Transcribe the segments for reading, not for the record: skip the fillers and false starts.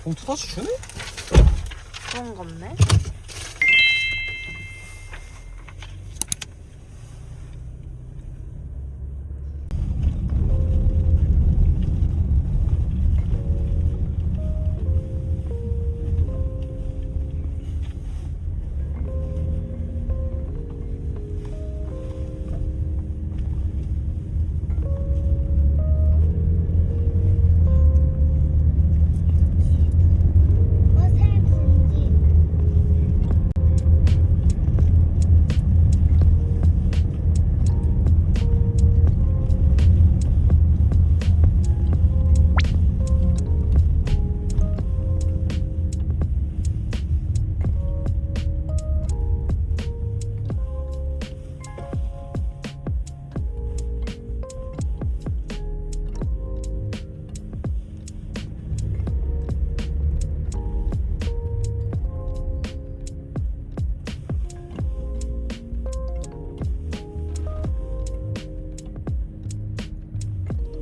봉투 다시 주네? 그런 건데?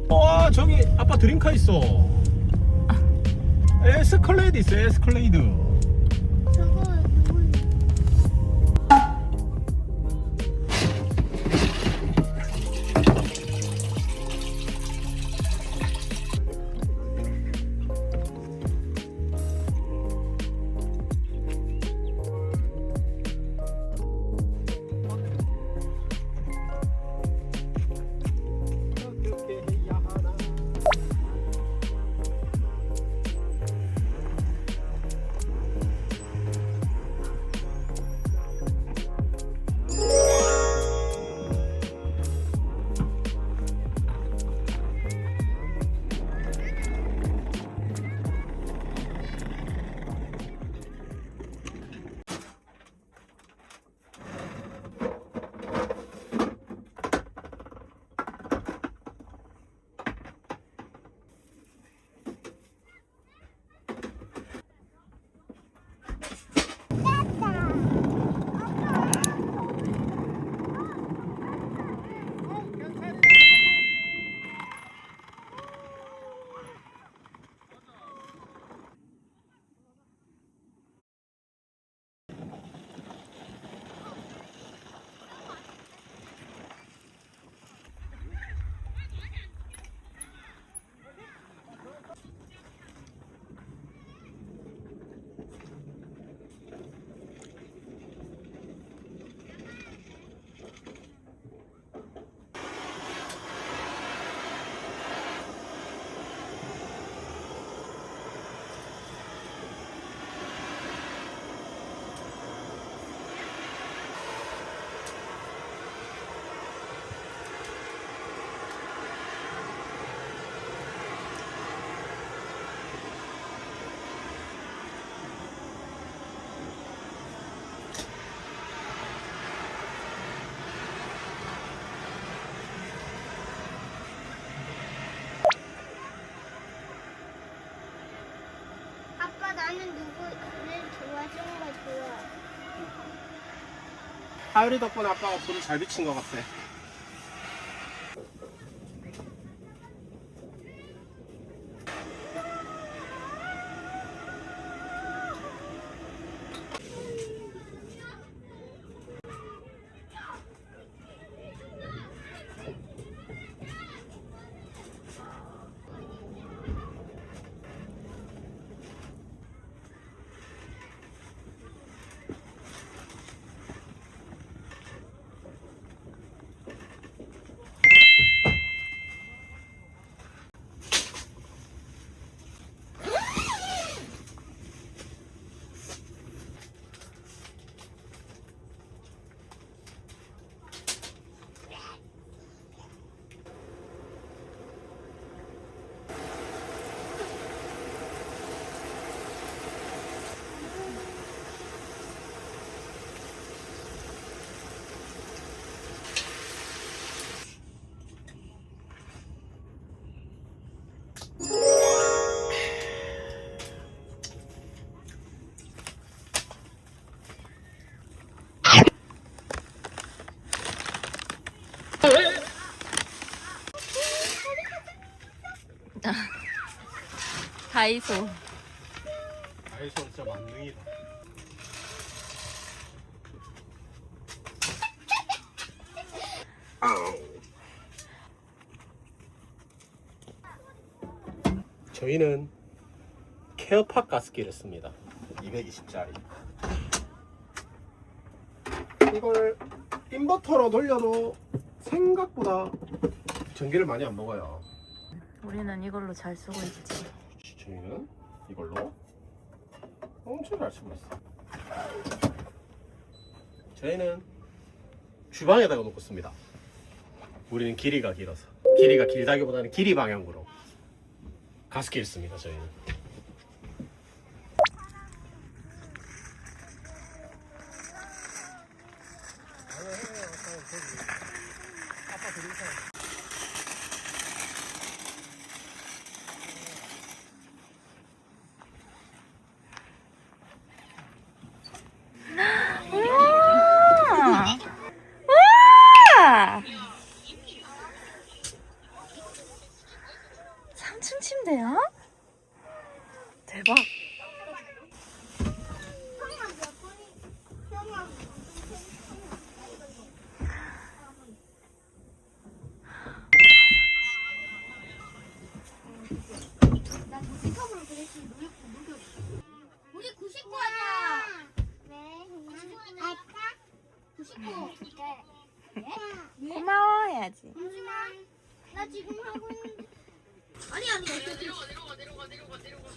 와 저기 아빠 드림카 있어. 에스컬레이드 있어. 에스컬레이드. 저거 누구? 아빠 나는 누구를 도와준 거 좋아. 하율이 덕분에 아빠가 불을 잘 비친 것 같아. 다이소. 다이소 진짜 만능이다. 저희는 케어팟 가습기를 씁니다. 220짜리. 이걸 인버터로 돌려도 생각보다 전기를 많이 안 먹어요. 우리는 이걸로 잘 쓰고 있지. 저희는 이걸로 엄청 잘 쓰고 있어요. 저희는 주방에다가 놓고 씁니다. 우리는 길이가 길어서. 길이가 길다기보다는 길이 방향으로 가습기를 씁니다. 저희는. 우와! 우와! 3층 침대야? 대박. 우리 99 하자. 왜? 아까 99. 네? 고마워 해야지. 잠시만. 나 지금 하고 있는데. 아니. 내려가.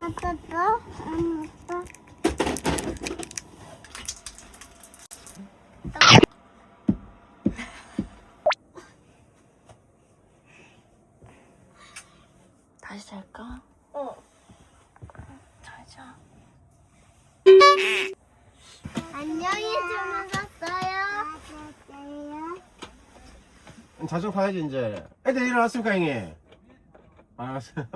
아빠. 다시 잘까? 잘 자. 안녕히 주무셨어요. 자주 봐야지 이제. 애들 일어났습니까 형님? 알았어요.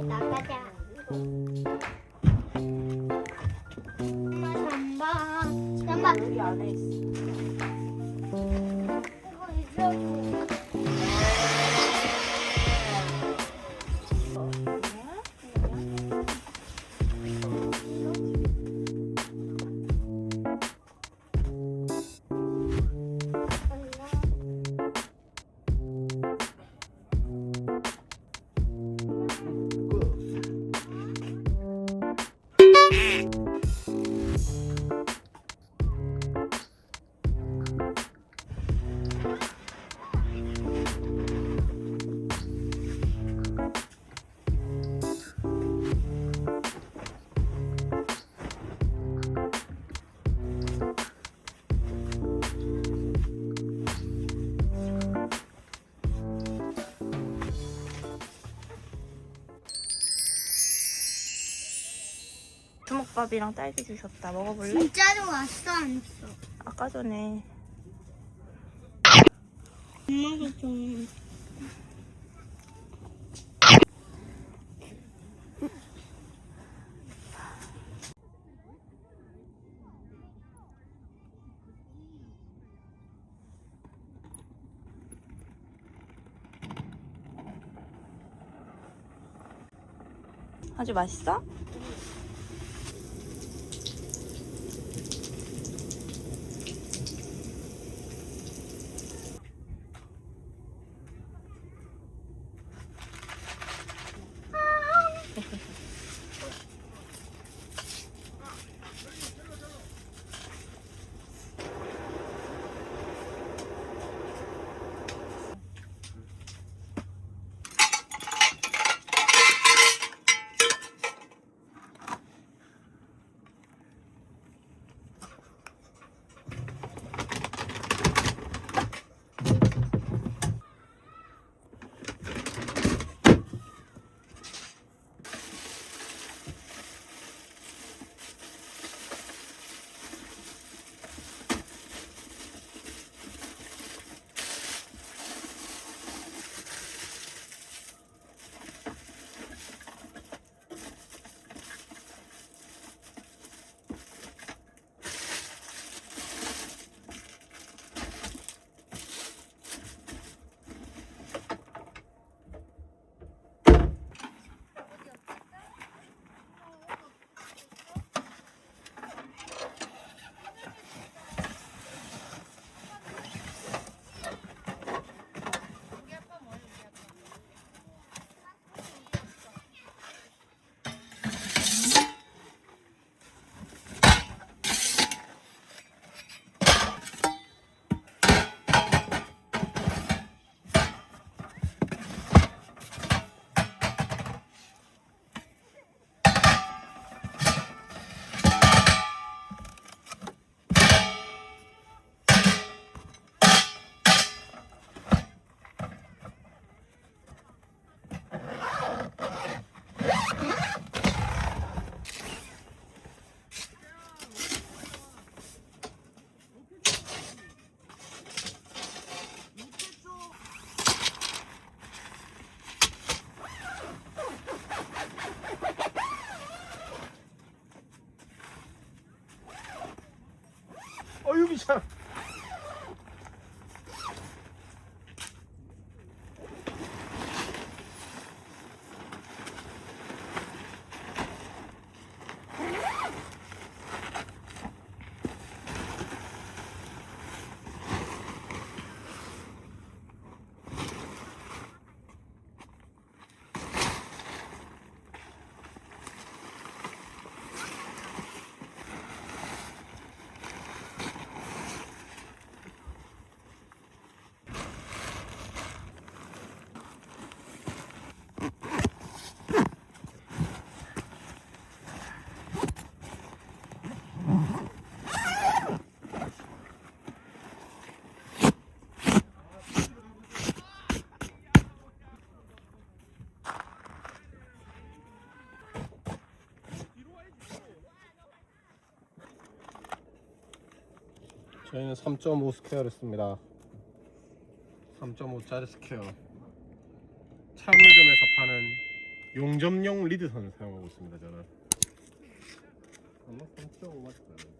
나가자. 잠깐. 여기 안에 있어. 이거 있어. 주먹밥이랑 딸기 주셨다. 먹어볼래? 진짜로 왔어 안 왔어? 아까 전에. 엄마가 좀. 아주 맛있어? 참. 저희는 3.5 스퀘어를 씁니다. 3.5짜리 스퀘어. 차물점에서 파는 용접용 리드선을 사용하고 있습니다. 저는 아마 3.5 맞을 거예요.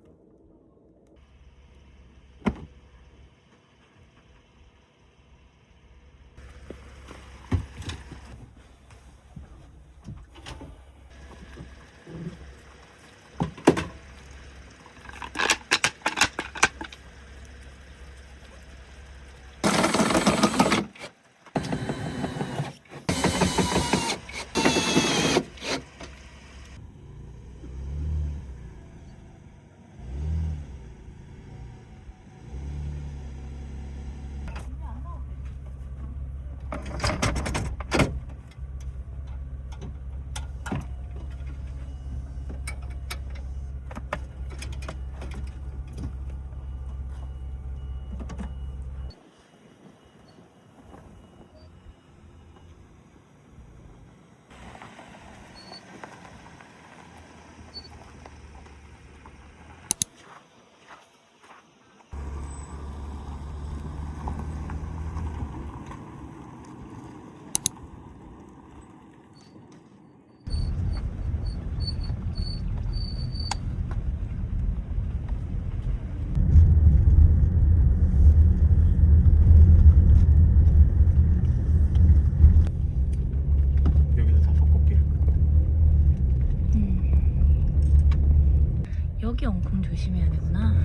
여기 엉콩 조심해야 되구나.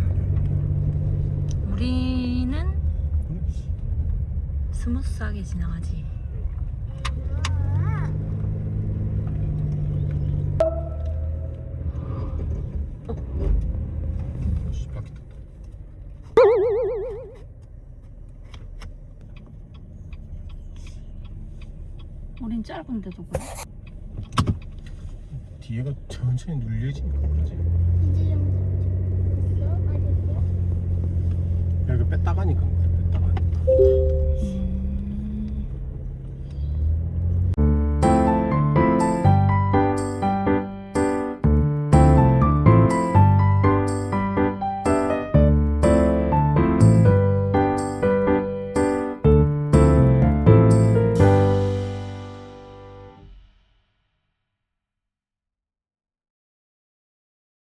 우리는 스무스하게 지나가지. 우린 짧은데도 그래? 뒤에가 천천히 눌려지니까 그러지. 이제 영상 찍었어? 아직도? 여기 뺐다가니까 그래. 뺐다가.